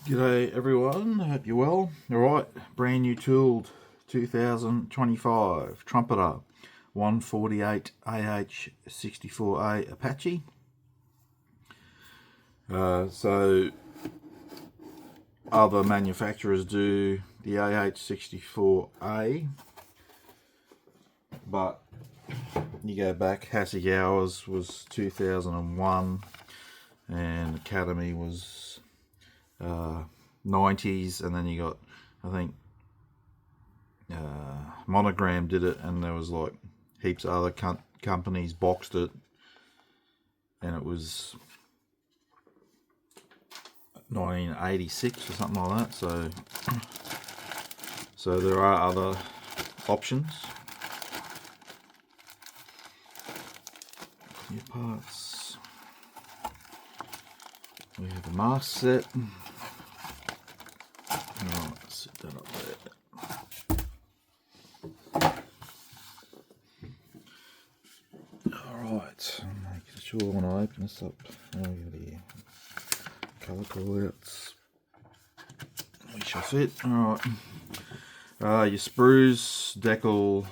G'day everyone, hope you're well. Alright, brand new tooled 2025 Trumpeter 148 AH-64A Apache. So other manufacturers do the AH-64A, but you go back, Hasegawa's was 2001 and Academy was 90s, and then you got, I think, Monogram did it, and there was like heaps of other companies boxed it, and it was 1986 or something like that. So there are other options. New parts. We have a mask set. Alright, sit that up there. Alright, I'm making sure when I open this up, we got here colour callouts. We shall fit. Alright. Your sprues, decal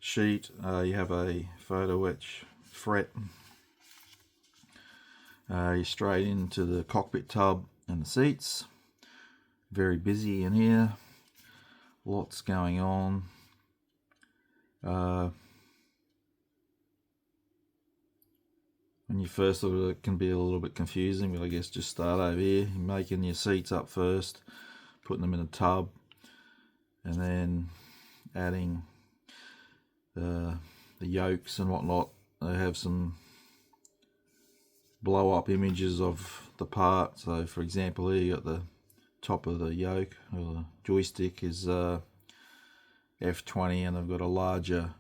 sheet, you have a photo etch fret. You're straight into the cockpit tub and the seats. Very busy in here, lots going on. When you first look at it, it can be a little bit confusing, but I guess just start over here. You're making your seats up first, putting them in a tub, and then adding the yokes and whatnot. They have some blow up images of the part. So for example, here you got the top of the yoke, or the joystick is F20, and they've got a larger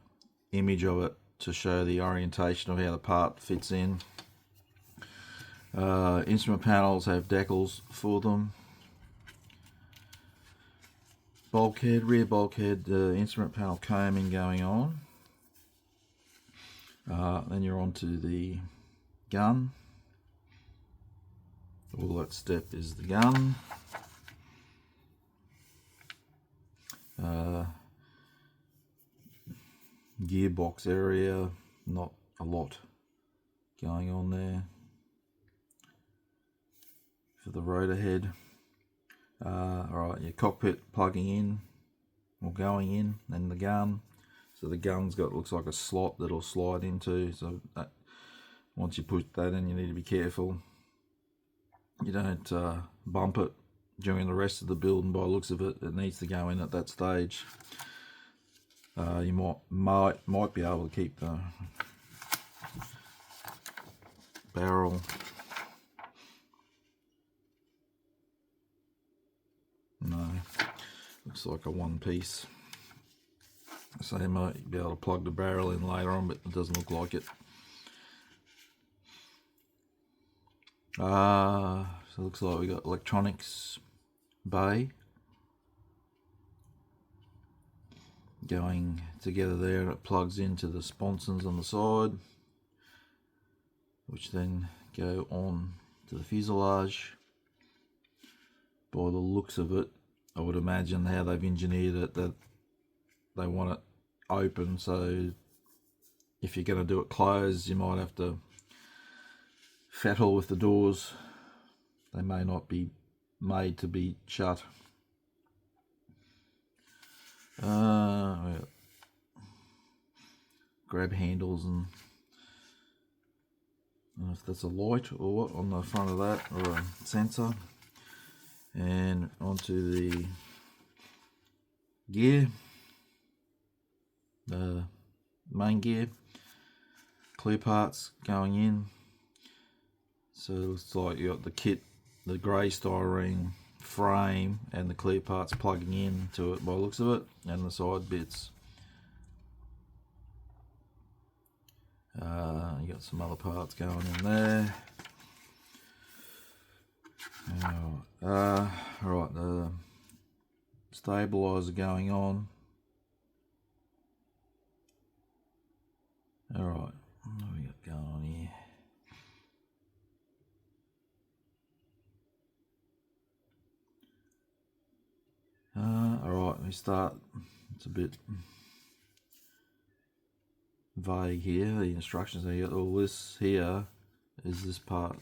image of it to show the orientation of how the part fits in. Instrument panels have decals for them. Bulkhead, rear bulkhead, instrument panel combing going on. Then you're on to the gun. All that step is the gun. Gearbox area, not a lot going on there. For the rotor head. Alright, your cockpit plugging in or going in, and the gun. So the gun's got, looks like a slot that'll slide into, so that, once you put that in, you need to be careful you don't bump it during the rest of the build, and by the looks of it, it needs to go in at that stage. You might be able to keep the barrel. No, looks like a one piece. So you might be able to plug the barrel in later on, but it doesn't look like it. So it looks like we got electronics bay going together there, and it plugs into the sponsons on the side, which then go on to the fuselage. By the looks of it, I would imagine how they've engineered it, that they want it open, so if you're going to do it closed, you might have to fattle with the doors. They may not be made to be shut. Grab handles, and I don't know if that's a light or what on the front of that, or a sensor. And onto the gear, the main gear, clear parts going in. So it looks like you got the kit, the grey styrene frame, and the clear parts plugging into it by the looks of it, and the side bits. You got some other parts going in there. Alright, the stabilizer going on. Alright, what do we got going on here? start, it's a bit vague here, the instructions. You got all this here is this part,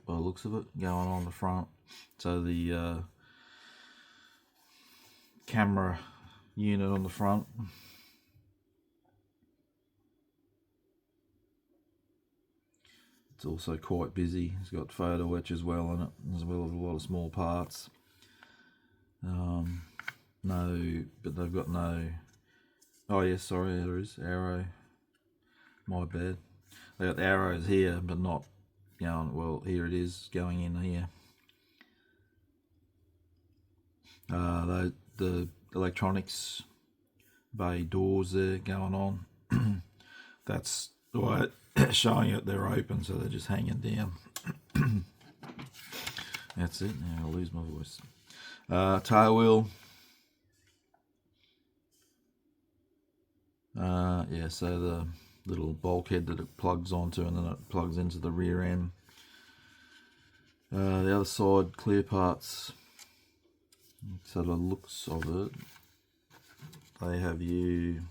by the looks of it, going on the front. So the camera unit on the front. It's also quite busy. It's got photo etch as well in it, as well as a lot of small parts. But they've got no. Oh yes, sorry, there is arrow. My bad. They got arrows here, but not going. Well, here it is going in here. The electronics bay doors there going on. That's the way it's showing it. They're open, so they're just hanging down. That's it. Now I'll lose my voice. Tail wheel. Yeah, so the little bulkhead that it plugs onto, and then it plugs into the rear end. The other side, clear parts. So the looks of it, they have you,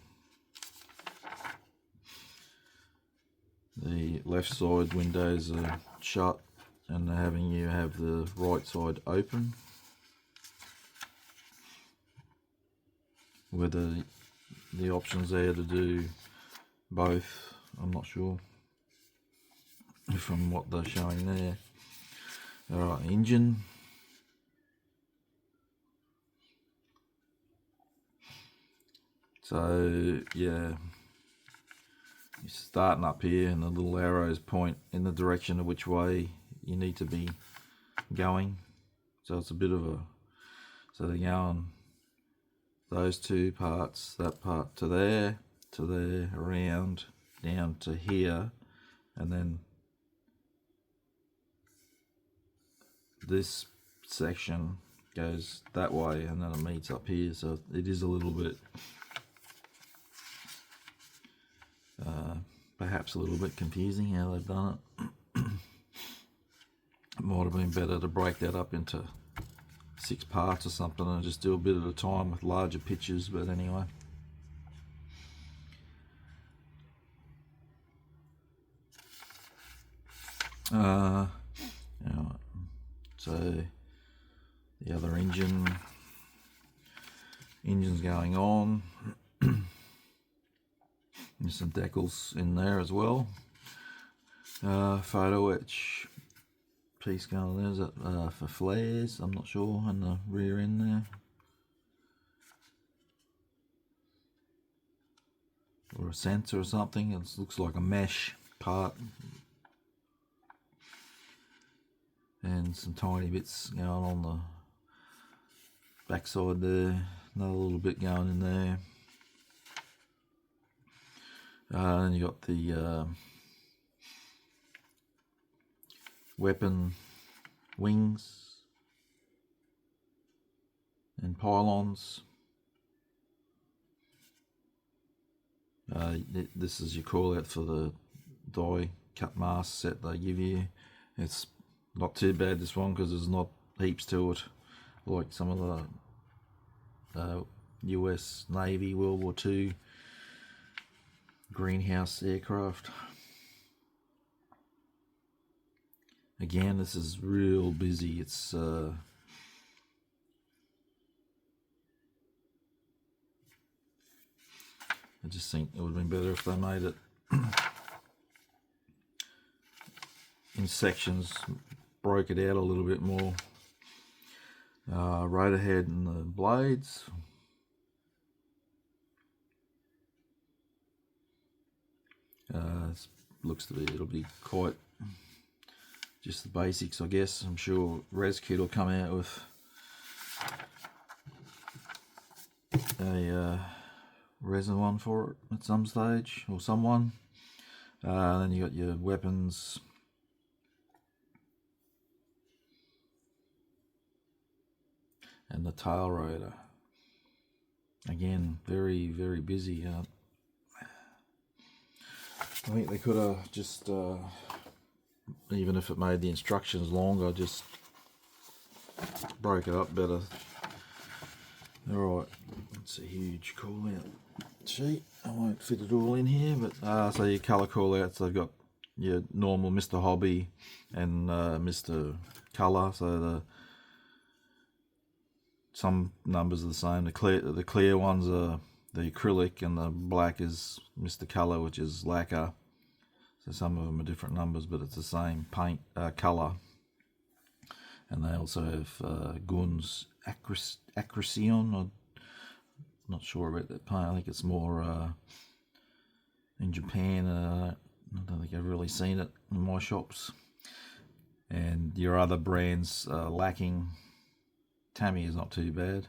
the left side windows are shut, and they're having you have the right side open. Whether the options there to do both, I'm not sure from what they're showing there. Alright, engine. So yeah, you're starting up here, and the little arrows point in the direction of which way you need to be going. So it's a bit of a, so they're going those two parts, that part to there, around, down to here, and then this section goes that way, and then it meets up here. So it is a little bit, perhaps a little bit confusing how they've done it. It might have been better to break that up into 6 parts or something and just do a bit at a time with larger pictures, but anyway. So the other engine's going on. There's some decals in there as well. Photo etch piece going there. Is that for flares? I'm not sure. On the rear end there, or a sensor or something. It looks like a mesh part, and some tiny bits going on the backside there. Another little bit going in there. Then you got the weapon wings and pylons. This is your call out for the die cut mask set they give you. It's not too bad, this one, because there's not heaps to it like some of the US Navy World War II greenhouse aircraft. Again, this is real busy. It's I just think it would have been better if they made it in sections, broke it out a little bit more. Rotor head and the blades. Looks to be, it'll be quite just the basics, I guess. I'm sure ResKit will come out with a resin one for it at some stage, or someone. Then you got your weapons. And the tail rotor. Again, very, very busy. I think they could have just, even if it made the instructions longer, just broke it up better. Alright, it's a huge call out sheet. I won't fit it all in here, but so your colour call outs, they've got your normal Mr. Hobby and Mr. Colour, so some numbers are the same. The clear ones are the acrylic, and the black is Mr. Colour, which is lacquer. So some of them are different numbers, but it's the same paint colour. And they also have Guns Accretion. I'm not sure about that paint. I think it's more in Japan. I don't think I've really seen it in my shops. And your other brands lacking. Tammy is not too bad,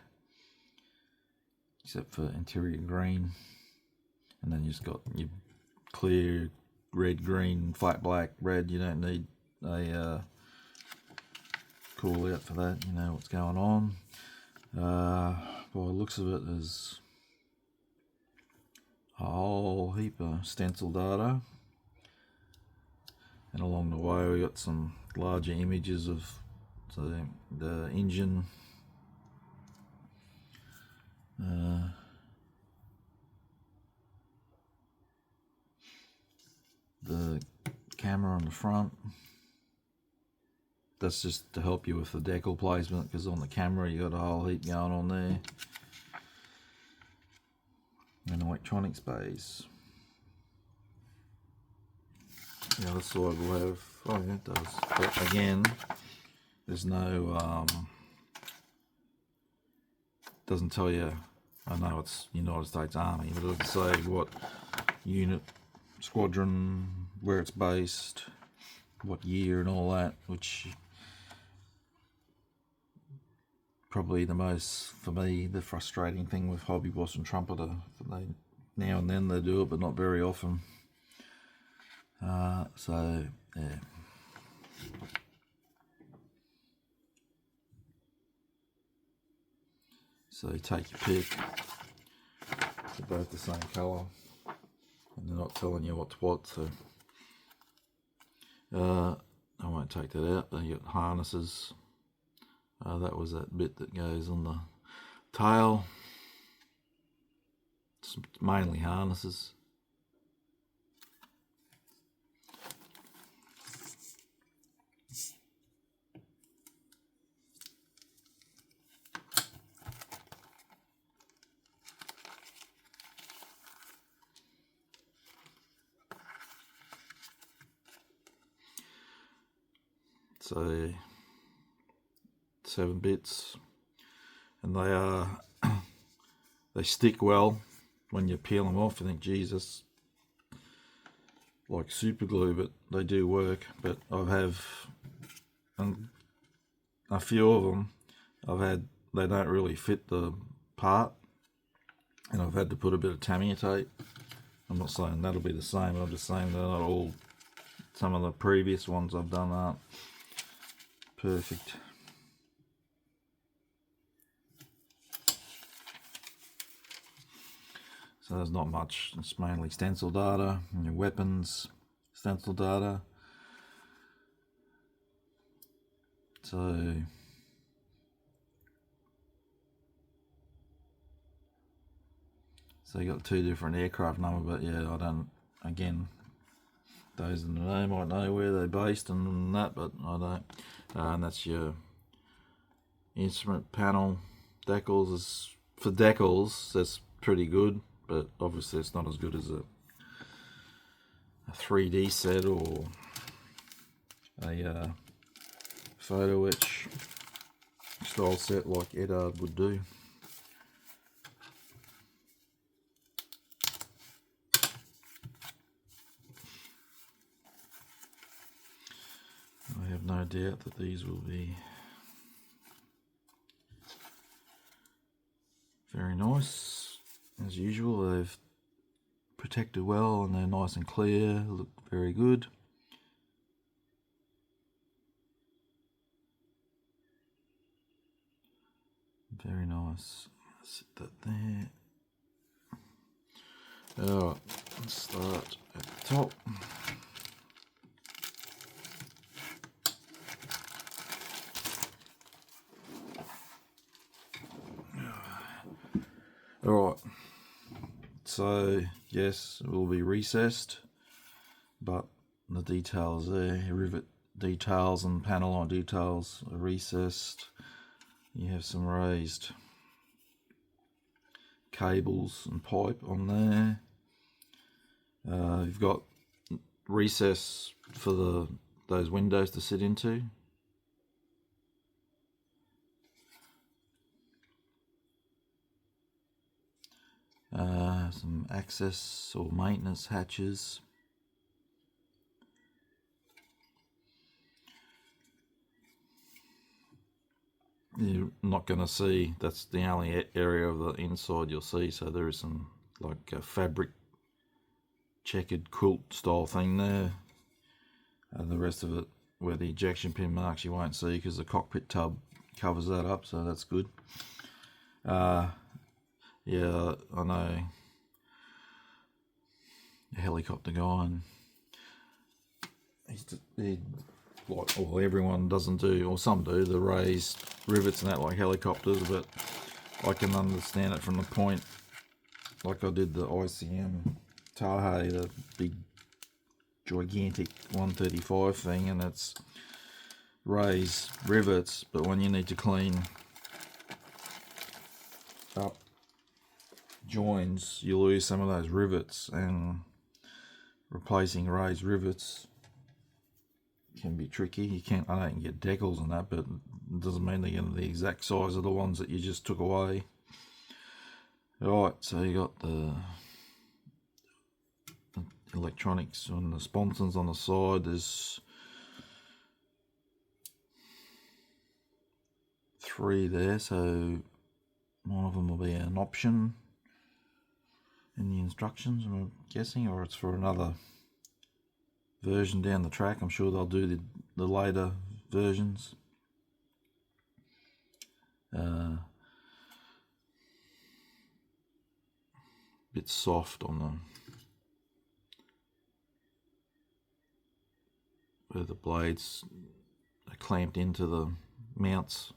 except for interior green. And then you just got your clear red, green, flat black, red. You don't need a call out for that. You know what's going on. By the looks of it, there's a whole heap of stencil data, and along the way we got some larger images of the engine, the camera on the front. That's just to help you with the decal placement, because on the camera you got a whole heap going on there. And electronic space. The other side will have, oh yeah, it does. But again, there's no, doesn't tell you, I know it's United States Army, but it doesn't say what unit, squadron, where it's based, what year and all that, which probably the most, for me, the frustrating thing with Hobby Boss and Trumpeter. Now and then they do it, but not very often. So yeah. So you take your pick. They're both the same colour, and they're not telling you what's what. So I won't take that out. Then you got harnesses. That was that bit that goes on the tail. It's mainly harnesses. So 7 bits, and they stick well when you peel them off. I think, Jesus, like super glue, but they do work. But a few of them they don't really fit the part, and I've had to put a bit of Tamiya tape. I'm not saying that'll be the same, I'm just saying that not all, some of the previous ones I've done aren't perfect. So there's not much, it's mainly stencil data, and your weapons, stencil data. So you got 2 different aircraft number, but yeah, I don't, again, those in the know might know where they're based and that, but I don't. And that's your instrument panel. Decals for decals, that's pretty good, but obviously it's not as good as a 3D set or a photo etch style set like Edard would do. I have no doubt that these will be very nice. As usual, they've protected well and they're nice and clear, look very good. Very nice. Sit that there. Alright, let's start at the top. so yes, it will be recessed, but the details there, rivet details and panel on details are recessed. You have some raised cables and pipe on there. You've got recess for those windows to sit into. Some access or maintenance hatches. You're not going to see, that's the only area of the inside you'll see, so there is some like a fabric checkered quilt style thing there. The rest of it, where the ejection pin marks, you won't see because the cockpit tub covers that up, so that's good. Yeah, I know a helicopter guy, and he like, well, everyone doesn't do, or some do, the raised rivets and that like helicopters, but I can understand it from the point, like I did the ICM Tahe, the big gigantic 135 thing, and it's raised rivets, but when you need to clean up joins, you lose some of those rivets, and replacing raised rivets can be tricky. You can't, I know you can get decals and that, but it doesn't mean they're going to be the exact size of the ones that you just took away. Right, so you got the electronics and the sponsons on the side. There's 3 there, so one of them will be an option in the instructions, I'm guessing, or it's for another version down the track. I'm sure they'll do the later versions. Bit soft on the where the blades are clamped into the mounts.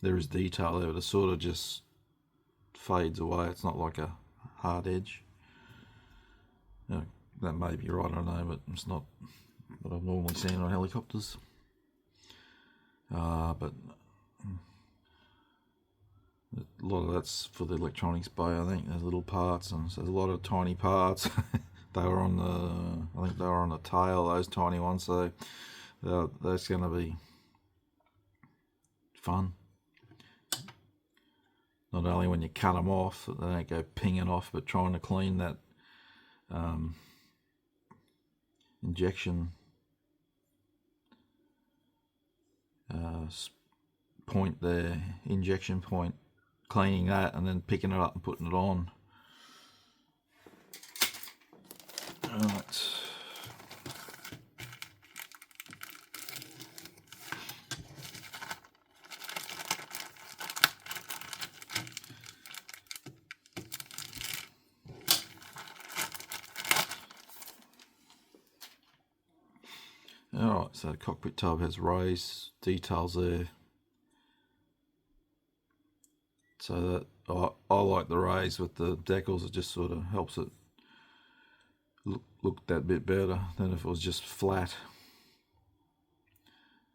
There is detail there, but it sort of just fades away. It's not like a hard edge. That may be right, I don't know, but it's not what I've normally seen on helicopters. But a lot of that's for the electronics bay, I think. There's little parts, and so there's a lot of tiny parts. They were on the, I think they were on the tail, those tiny ones, so that's going to be fun. Not only when you cut them off, they don't go pinging off, but trying to clean that injection point there, injection point, cleaning that and then picking it up and putting it on. Right. Alright, so the cockpit tub has raised details there. So that I like the raise with the decals. It just sort of helps it look that bit better than if it was just flat.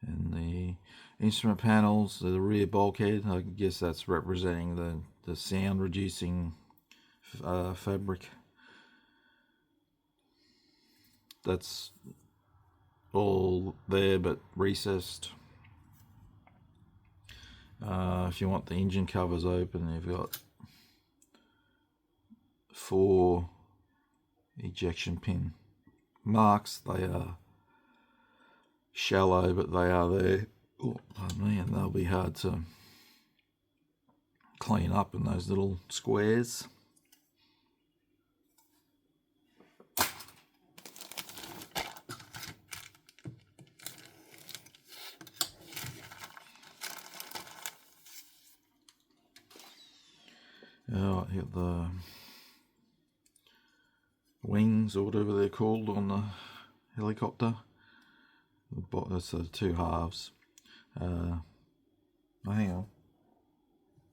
And the instrument panels, the rear bulkhead, I guess that's representing the sound reducing fabric. That's all there but recessed. If you want the engine covers open, you've got 4 ejection pin marks. They are shallow, but they are there. Oh, pardon me, and they'll be hard to clean up in those little squares. Oh, you got the wings or whatever they're called on the helicopter. That's the 2 halves. Oh, hang on.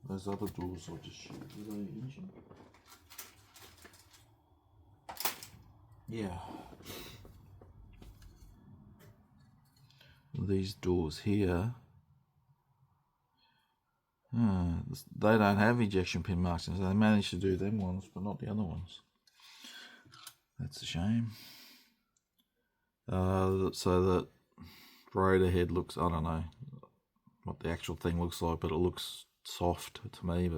Those other doors I'll just shoot. Are they engine? yeah, these doors here, they don't have ejection pin marks, so they managed to do them ones, but not the other ones. That's a shame. So that rotor head looks, I don't know what the actual thing looks like, but it looks soft to me.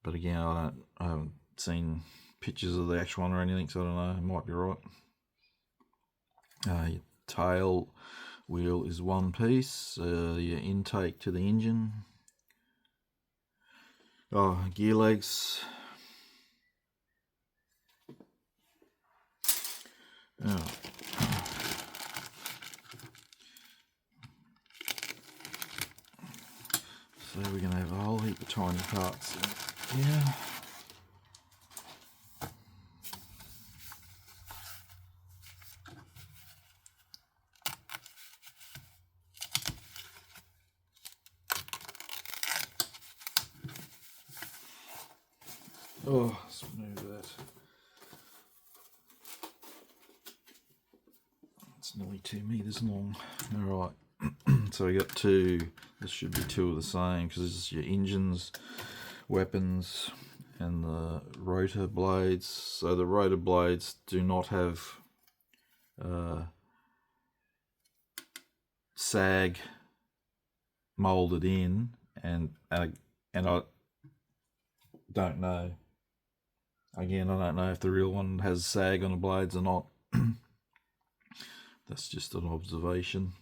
But again, I haven't seen pictures of the actual one or anything, so I don't know. It might be right. Your tail wheel is one piece. Your intake to the engine. Gear legs. Oh. So we're going to have a whole heap of tiny parts here. Oh, let's move that. It's nearly 2 meters long. Alright, so we got two. This should be two of the same, because this is your engines, weapons, and the rotor blades. So the rotor blades do not have sag molded in, and I don't know. Again, I don't know if the real one has sag on the blades or not. That's just an observation.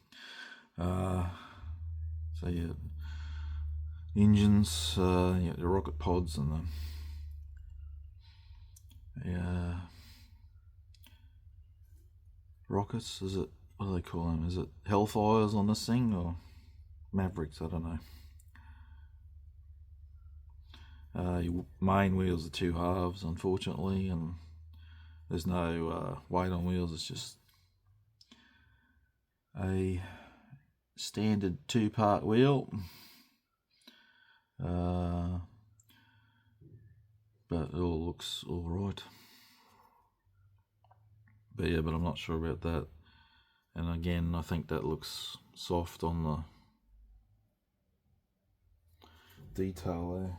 So your engines, your rocket pods, and the rockets. Is it, what do they call them? Is it Hellfires on this thing, or Mavericks? I don't know. Your main wheels are two halves, unfortunately, and there's no weight on wheels. It's just a standard two-part wheel, but it all looks all right. But yeah, but I'm not sure about that. And again, I think that looks soft on the detail there.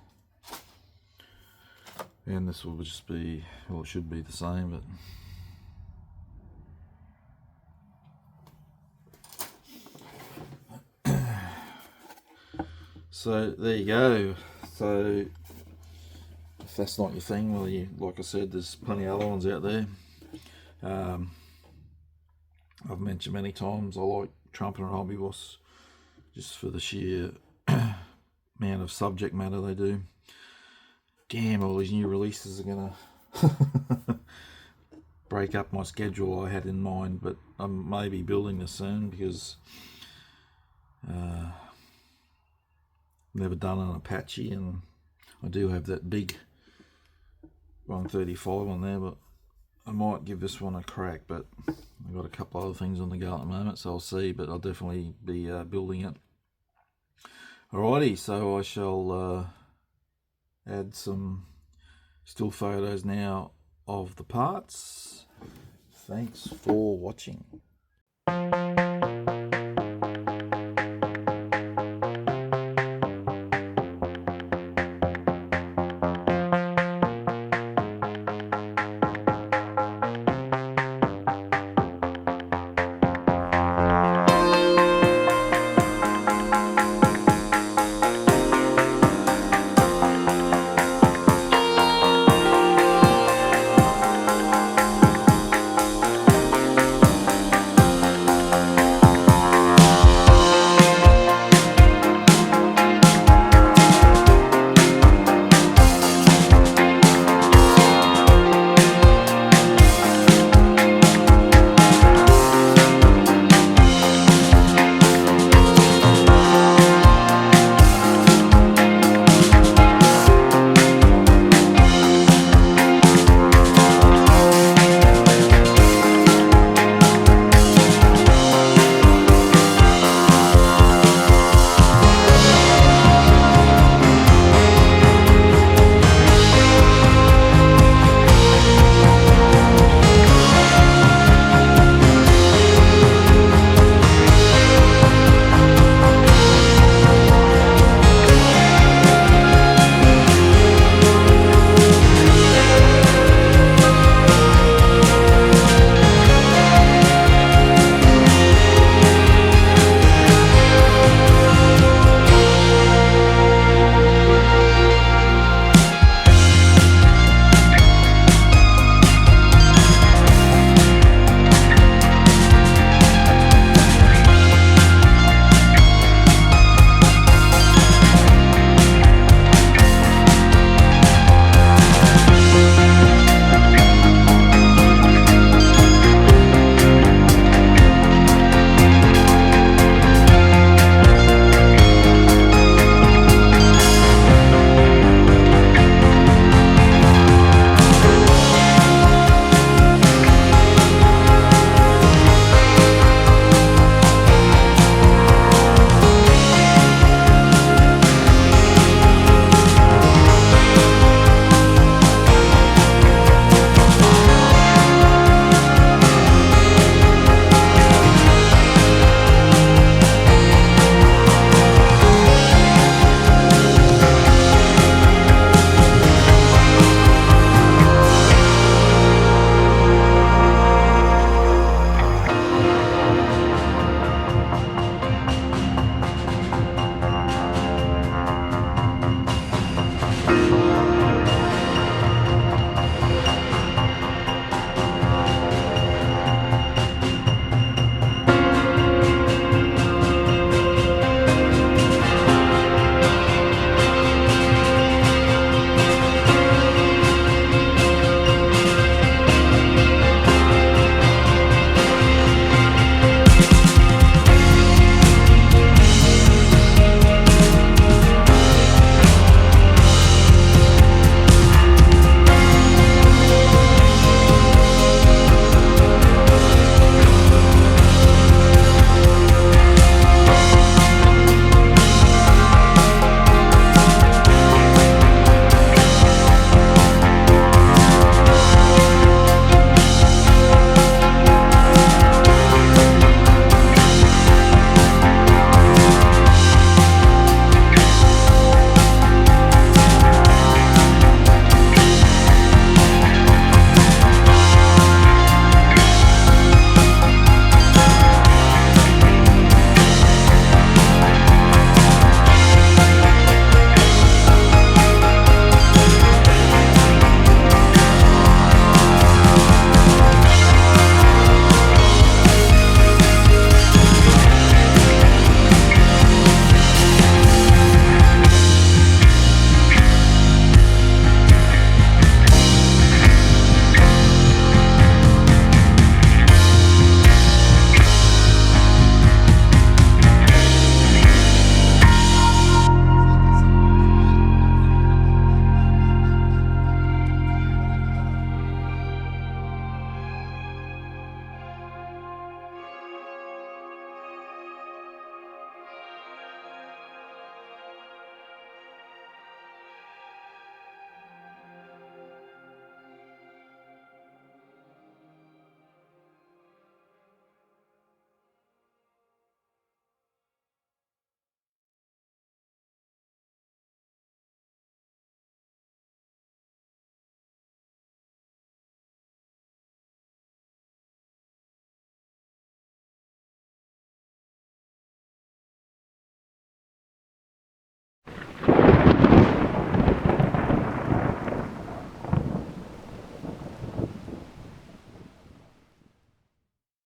And this will just be, well, it should be the same, but so there you go. So if that's not your thing, well, like I said, there's plenty of other ones out there. I've mentioned many times I like Trumpeter and Hobby Boss just for the sheer amount of subject matter they do. Damn, all these new releases are gonna break up my schedule I had in mind, but I may be building this soon because never done an Apache, and I do have that big 135 on there, but I might give this one a crack. But I've got a couple other things on the go at the moment, so I'll see, but I'll definitely be building it. Alrighty, so I shall add some still photos now of the parts. Thanks for watching.